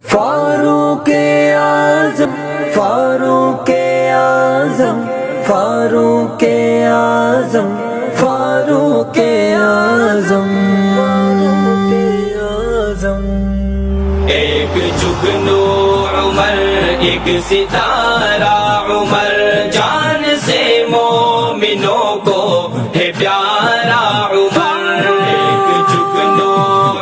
فاروق اعظم فاروق اعظم فاروق اعظم فاروق اعظم ایک جگنو عمر ایک ستارہ عمر جان سے مومنوں کو ہے پیارا عمر ایک جگنو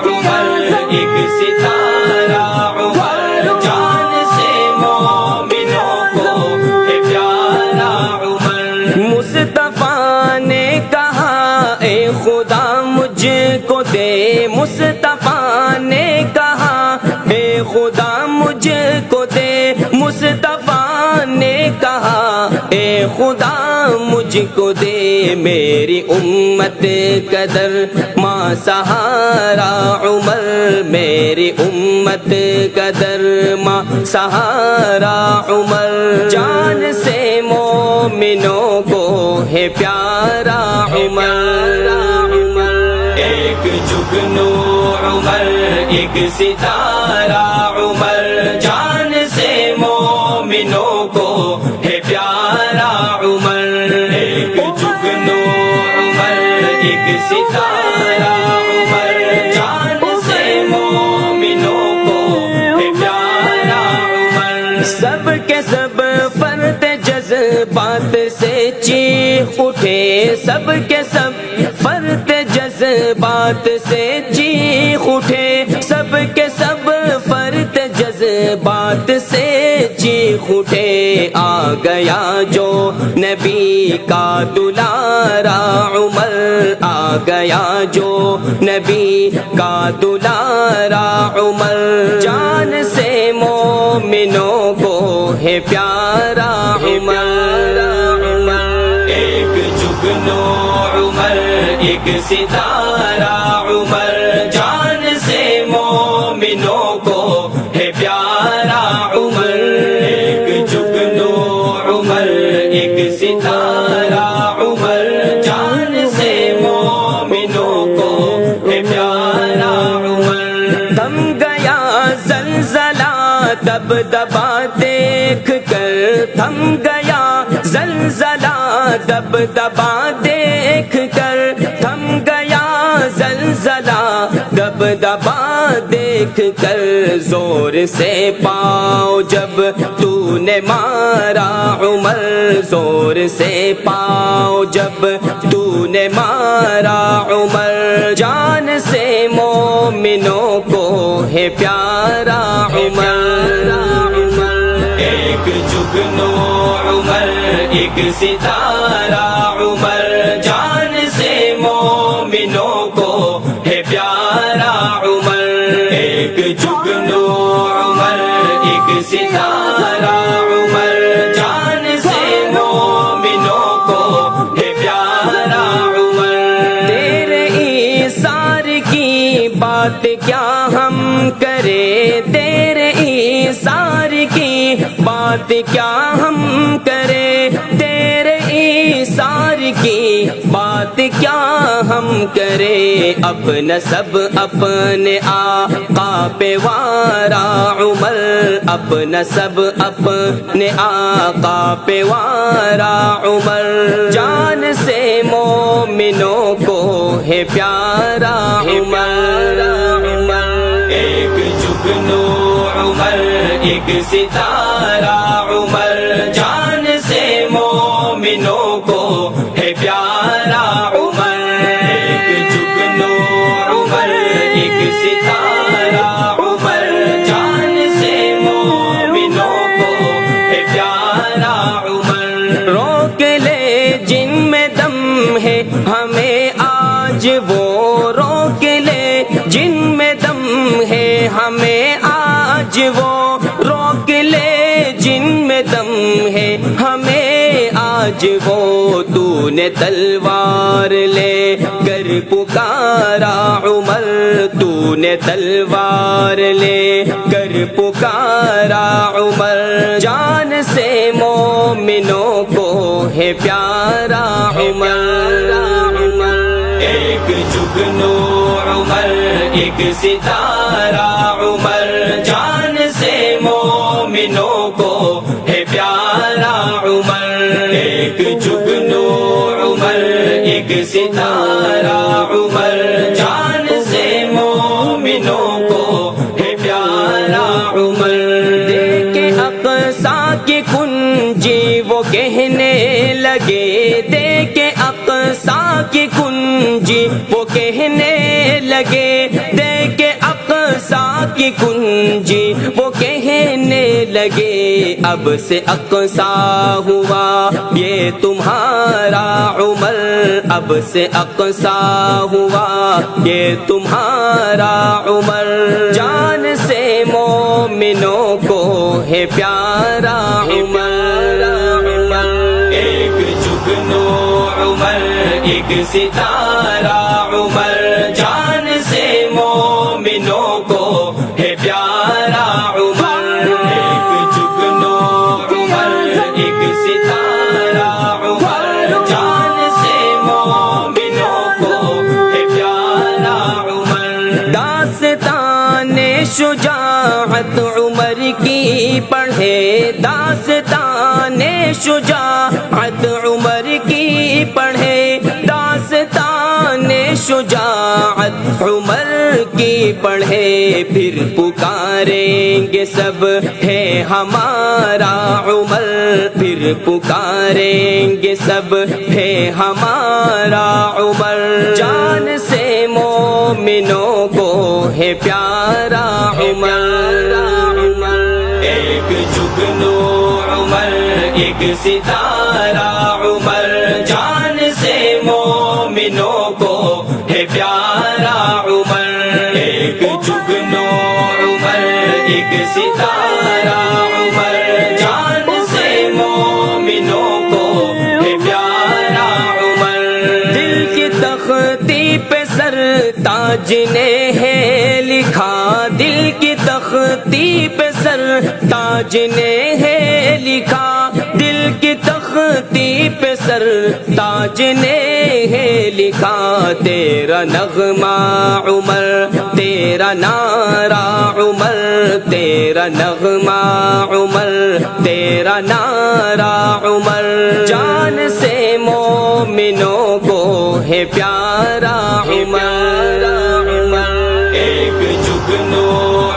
عمر ایک ستارہ عمر جان سے مومنوں کو ہے پیارا عمر مصطفیٰ نے کہا اے خدا مجھ کو دے مصطفیٰ نے کہا اے خدا مجھ کو دے مصطفیٰ نے کہا اے خدا مجھ کو دے میری امت قدر ماں سہارا عمر میری امت قدر ماں سہارا عمر جان سے مومنوں کو ہے پیارا عمر ایک جگنو عمر ایک ستارہ عمر جان سے مومنوں کو ہے پیارا عمر ایک جگنو عمر ایک ستارہ عمر جان سے مومنوں کو ہے پیارا عمر سب کے سب فرد جذبات سے چیخ اٹھے سب کے سب فرد جذبات سے چیخ اٹھے سب کے سب فرد جذبات سے چیخ اٹھے آ گیا جو نبی کا دلارا عمر آ گیا جو نبی کا دلارا عمر جان سے مومنوں کو ہے پیارا عمر ایک جگنو عمر ایک ستارہ عمر جان سے مومنوں کو ہے پیارا عمر ایک جگنو عمر ایک ستارہ عمر جان سے مومنوں کو ہے پیارا عمر تھم گیا زلزلہ دب دبا دیکھ کر تھم گیا زلزلہ دب دبا دیکھ کر تھم گیا زلزلہ دب دبا دیکھ کر زور سے پاؤ جب تو نے مارا عمر زور سے پاؤ جب تو نے مارا عمر جان سے مومنوں کو ہے پیارا عمر ایک جگنو عمر ایک ستارہ عمر جان سے مومنوں کو ہے پیارا عمر ایک جگنو عمر ایک ستارہ عمر جان سے مومنوں کو ہے پیارا عمر تیرے ایثار کی بات کیا ہم کرے تیرے ایثار کی بات کیا ہم کرے تیرے ایثار کی بات کیا ہم کرے اپنا سب اپنے آقا پہ وارا عمر اپنا سب اپنے آقا پہ وارا عمر جان سے مومنوں کو ہے پیارا عمر ایک جگنو عمر ایک ستارہ عمر جان سے مومنوں کو ہے پیارا عمر ایک جگنو عمر ایک ستارہ عمر جان سے مومنوں کو ہے پیارا عمر روک لے جن میں دم ہے ہمیں آج وہ روک لے جن میں دم ہے ہمیں آج وہ روک لے جن میں دم ہے ہمیں آج وہ تو نے تلوار لے کر پکارا عمر تو نے تلوار لے کر پکارا عمر جان سے مومنوں کو ہے پیارا عمر ایک جگنو عمر ایک ستارہ عمر جان لگے، دیکھے اقصی کی کنجی وہ کہنے لگے، اب سے اقصی ہوا یہ تمہارا عمر، اب سے اقصی ہوا یہ تمہارا عمر، جان سے مومنوں کو ہے پیارا عمر۔ ایک جگنو عمر ایک ستارہ عمر، جان سے مومنوں کو ہے پیارا عمر۔ ایک جگنو عمر ایک ستارہ عمر، جان سے مومنوں کو ہے پیارا عمر۔ داستان شجاعت عمر کی پڑھے، داستان شجاعت عمر کی پڑھے، داستان شجاعت عمر کی پڑھے، پھر پکاریں گے سب ہے ہمارا عمر، پھر پکاریں گے سب ہے ہمارا عمر، جان سے مومنوں کو ہے پیارا عمر۔ ایک جگنو عمر ایک ستارہ عمر، جان سے مومنوں کو ہے پیارا عمر۔ ایک جگنو عمر ایک ستارہ عمر، جان سے مومنوں کو ہے پیارا عمر۔ دل کی تختی پہ سر تاج نے ہے لکھا، دل کی تختی پہ سر تاج نے ہے لکھا، دل کی تختی پہ سر تاج نے ہے لکھا، تیرا نغمہ عمر تیرا نعرہ عمر، تیرا نغمہ عمر تیرا نعرہ عمر، جان سے مومنوں کو ہے پیارا عمر۔ ایک جگنو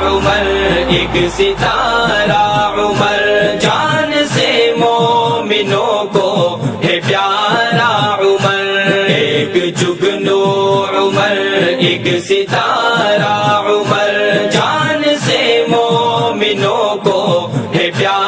عمر ایک ستارہ عمر، جان سے مومنوں کو ہے پیارا عمر۔ ایک جگنو عمر ایک ستارہ عمر، جان سے مومنوں کو ہے پیارا